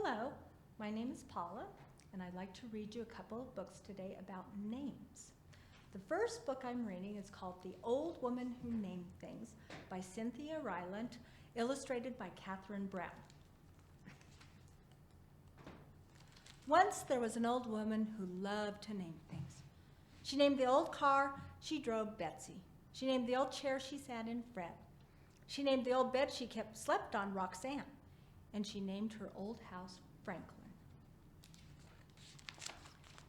Hello, my name is Paula, and I'd like to read you a couple of books today about names. The first book I'm reading is called The Old Woman Who Named Things by Cynthia Rylant, illustrated by Kathryn Brown. Once there was an old woman who loved to name things. She named the old car she drove Betsy. She named the old chair she sat in Fred. She named the old bed she slept on Roxanne. And she named her old house Franklin.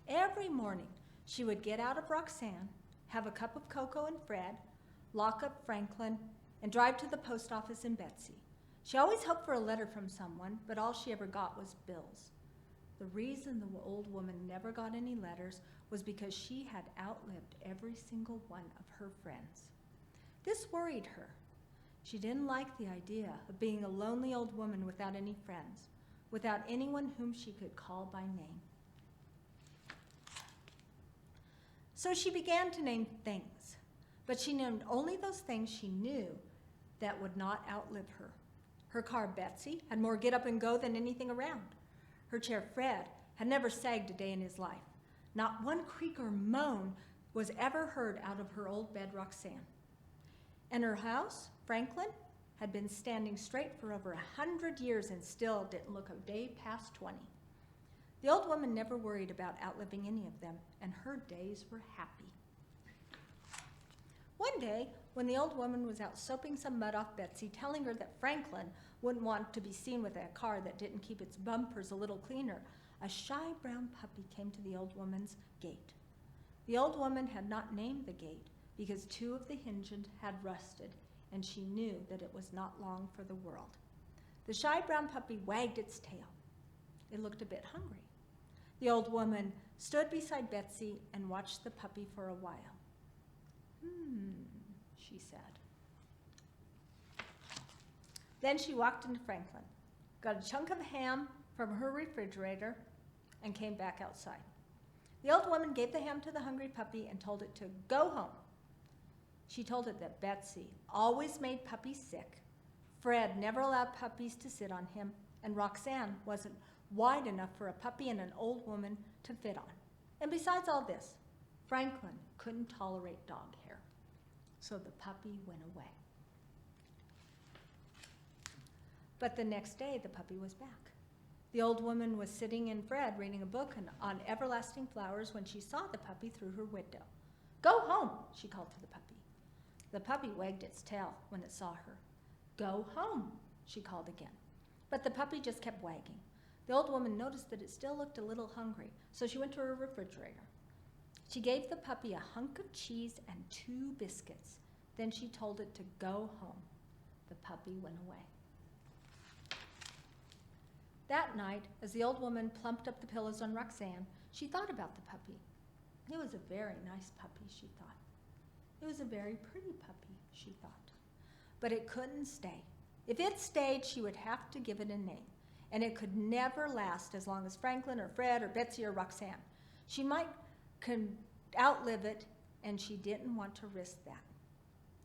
Every morning, she would get out of Roxanne, have a cup of cocoa in Fred, lock up Franklin, and drive to the post office in Betsy. She always hoped for a letter from someone, but all she ever got was bills. The reason the old woman never got any letters was because she had outlived every single one of her friends. This worried her. She didn't like the idea of being a lonely old woman without any friends, without anyone whom she could call by name. So she began to name things, but she named only those things she knew that would not outlive her. Her car, Betsy, had more get up and go than anything around. Her chair, Fred, had never sagged a day in his life. Not one creak or moan was ever heard out of her old bed, Roxanne. And her house, Franklin, had been standing straight for over 100 years and still didn't look a day past 20. The old woman never worried about outliving any of them, and her days were happy. One day, when the old woman was out soaping some mud off Betsy, telling her that Franklin wouldn't want to be seen with a car that didn't keep its bumpers a little cleaner, a shy brown puppy came to the old woman's gate. The old woman had not named the gate because 2 of the hinges had rusted, and she knew that it was not long for the world. The shy brown puppy wagged its tail. It looked a bit hungry. The old woman stood beside Betsy and watched the puppy for a while. She said. Then she walked into Franklin, got a chunk of ham from her refrigerator, and came back outside. The old woman gave the ham to the hungry puppy and told it to go home. She told it that Betsy always made puppies sick, Fred never allowed puppies to sit on him, and Roxanne wasn't wide enough for a puppy and an old woman to fit on. And besides all this, Franklin couldn't tolerate dog hair. So the puppy went away. But the next day, the puppy was back. The old woman was sitting in Fred reading a book on everlasting flowers when she saw the puppy through her window. Go home, she called to the puppy. The puppy wagged its tail when it saw her. Go home, she called again. But the puppy just kept wagging. The old woman noticed that it still looked a little hungry, so she went to her refrigerator. She gave the puppy a hunk of cheese and 2 biscuits. Then she told it to go home. The puppy went away. That night, as the old woman plumped up the pillows on Roxanne, she thought about the puppy. It was a very nice puppy, she thought. It was a very pretty puppy, she thought. But it couldn't stay. If it stayed, she would have to give it a name, and it could never last as long as Franklin or Fred or Betsy or Roxanne. She might outlive it, and she didn't want to risk that.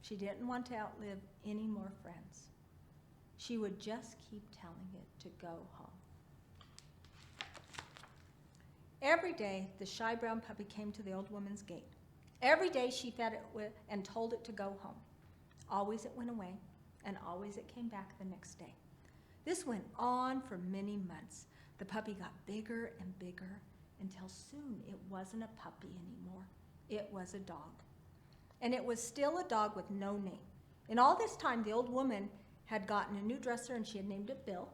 She didn't want to outlive any more friends. She would just keep telling it to go home. Every day, the shy brown puppy came to the old woman's gate. Every day she fed it and told it to go home. Always it went away, and always it came back the next day. This went on for many months. The puppy got bigger and bigger until soon it wasn't a puppy anymore. It was a dog. And it was still a dog with no name. In all this time, the old woman had gotten a new dresser and she had named it Bill.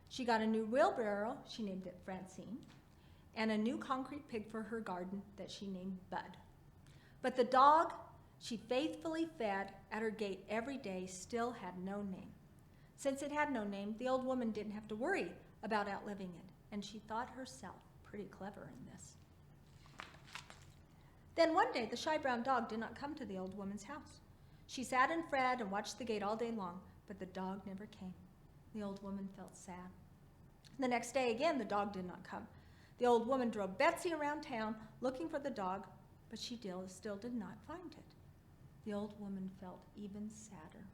She got a new wheelbarrow, she named it Francine, and a new concrete pig for her garden that she named Bud. But the dog she faithfully fed at her gate every day still had no name. Since it had no name, the old woman didn't have to worry about outliving it, and she thought herself pretty clever in this. Then one day, the shy brown dog did not come to the old woman's house. She sat in Fred and watched the gate all day long, but the dog never came. The old woman felt sad. The next day again, the dog did not come. The old woman drove Betsy around town looking for the dog, but she still did not find it. The old woman felt even sadder.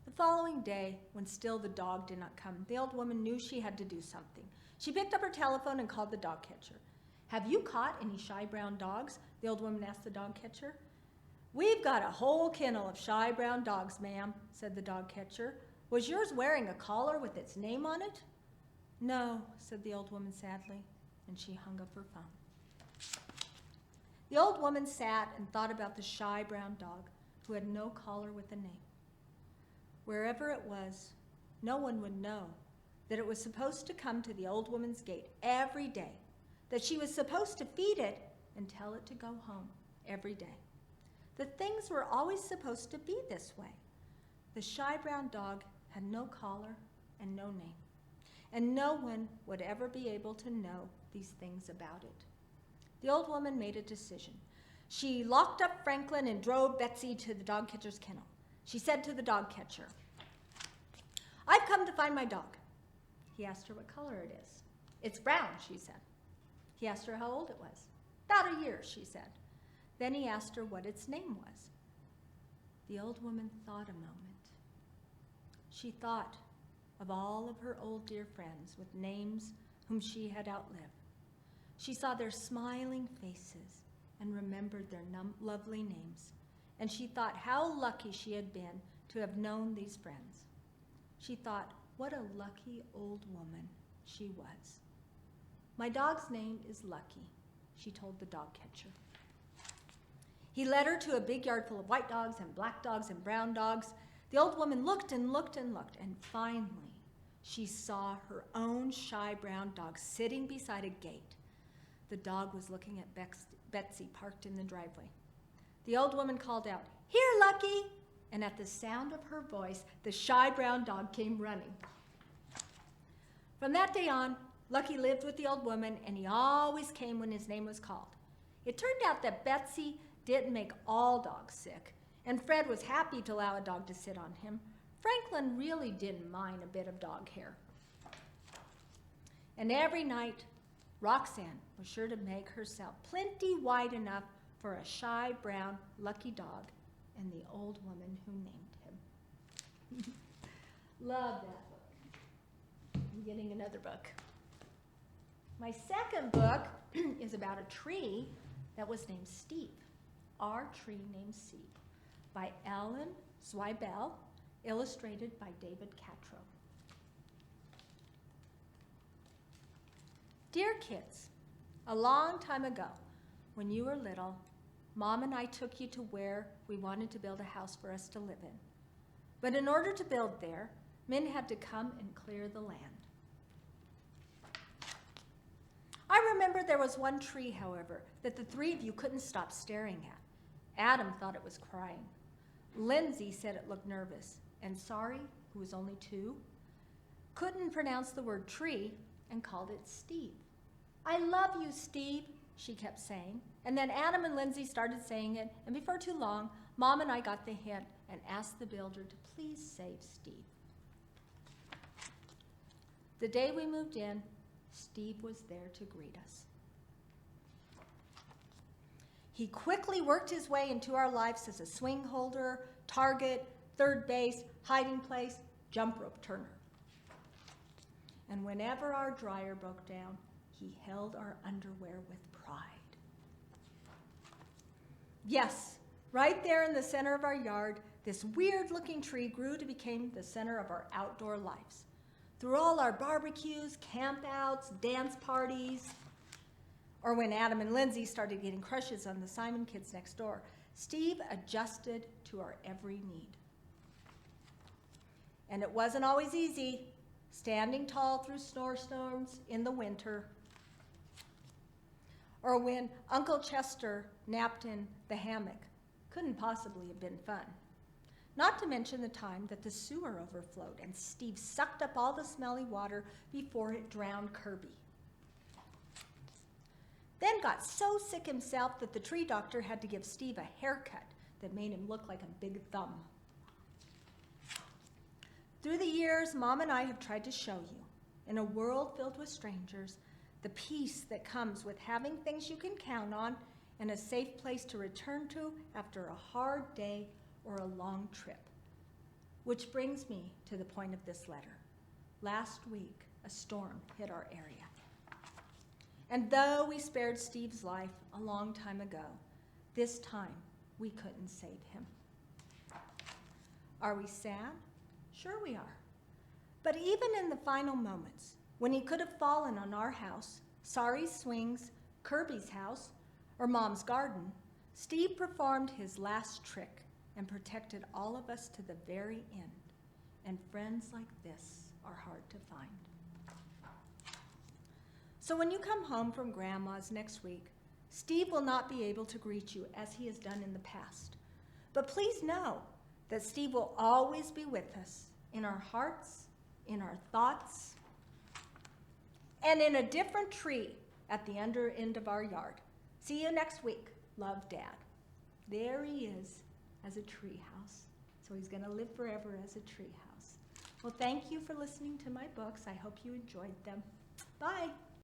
The following day, when still the dog did not come, the old woman knew she had to do something. She picked up her telephone and called the dog catcher. "Have you caught any shy brown dogs?" the old woman asked the dog catcher. "We've got a whole kennel of shy brown dogs, ma'am," said the dog catcher. "Was yours wearing a collar with its name on it?" "No," said the old woman sadly, and she hung up her phone. The old woman sat and thought about the shy brown dog who had no collar with a name. Wherever it was, no one would know that it was supposed to come to the old woman's gate every day, that she was supposed to feed it and tell it to go home every day. That things were always supposed to be this way. The shy brown dog had no collar and no name, and no one would ever be able to know these things about it. The old woman made a decision. She locked up Franklin and drove Betsy to the dog catcher's kennel. She said to the dog catcher, "I've come to find my dog." He asked her what color it is. "It's brown," she said. He asked her how old it was. "About a year," she said. Then he asked her what its name was. The old woman thought a moment. She thought of all of her old dear friends with names whom she had outlived. She saw their smiling faces and remembered their lovely names, and she thought how lucky she had been to have known these friends. She thought what a lucky old woman she was. "My dog's name is Lucky," she told the dog catcher. He led her to a big yard full of white dogs and black dogs and brown dogs. The old woman looked and looked and looked, and finally she saw her own shy brown dog sitting beside a gate. The dog was looking at Betsy parked in the driveway. The old woman called out, "Here, Lucky!" And at the sound of her voice, the shy brown dog came running. From that day on, Lucky lived with the old woman, and he always came when his name was called. It turned out that Betsy didn't make all dogs sick, and Fred was happy to allow a dog to sit on him. Franklin really didn't mind a bit of dog hair. And every night, Roxanne was sure to make herself plenty wide enough for a shy, brown, lucky dog and the old woman who named him. Love that book. I'm getting another book. My second book is about a tree that was named Steve. Our Tree Named Steve, by Alan Zweibel, illustrated by David Catrow. Dear kids, a long time ago, when you were little, Mom and I took you to where we wanted to build a house for us to live in. But in order to build there, men had to come and clear the land. I remember there was one tree, however, that the three of you couldn't stop staring at. Adam thought it was crying. Lindsay said it looked nervous. And Sari, who was only 2, couldn't pronounce the word tree and called it Steve. "I love you, Steve," she kept saying. And then Adam and Lindsay started saying it, and before too long, Mom and I got the hint and asked the builder to please save Steve. The day we moved in, Steve was there to greet us. He quickly worked his way into our lives as a swing holder, target, third base, hiding place, jump rope turner. And whenever our dryer broke down, he held our underwear with pride. Yes, right there in the center of our yard, this weird-looking tree grew to become the center of our outdoor lives. Through all our barbecues, campouts, dance parties, or when Adam and Lindsay started getting crushes on the Simon kids next door, Steve adjusted to our every need. And it wasn't always easy, standing tall through snowstorms in the winter, or when Uncle Chester napped in the hammock. Couldn't possibly have been fun. Not to mention the time that the sewer overflowed and Steve sucked up all the smelly water before it drowned Kirby. Then got so sick himself that the tree doctor had to give Steve a haircut that made him look like a big thumb. Through the years, Mom and I have tried to show you, in a world filled with strangers, the peace that comes with having things you can count on and a safe place to return to after a hard day or a long trip. Which brings me to the point of this letter. Last week, a storm hit our area. And though we spared Steve's life a long time ago, this time we couldn't save him. Are we sad? Sure we are. But even in the final moments, when he could have fallen on our house, Sari's swings, Kirby's house, or Mom's garden, Steve performed his last trick and protected all of us to the very end. And friends like this are hard to find. So when you come home from Grandma's next week, Steve will not be able to greet you as he has done in the past. But please know that Steve will always be with us in our hearts, in our thoughts, and in a different tree at the under end of our yard. See you next week. Love, Dad. There he is as a tree house. So he's going to live forever as a tree house. Well, thank you for listening to my books. I hope you enjoyed them. Bye.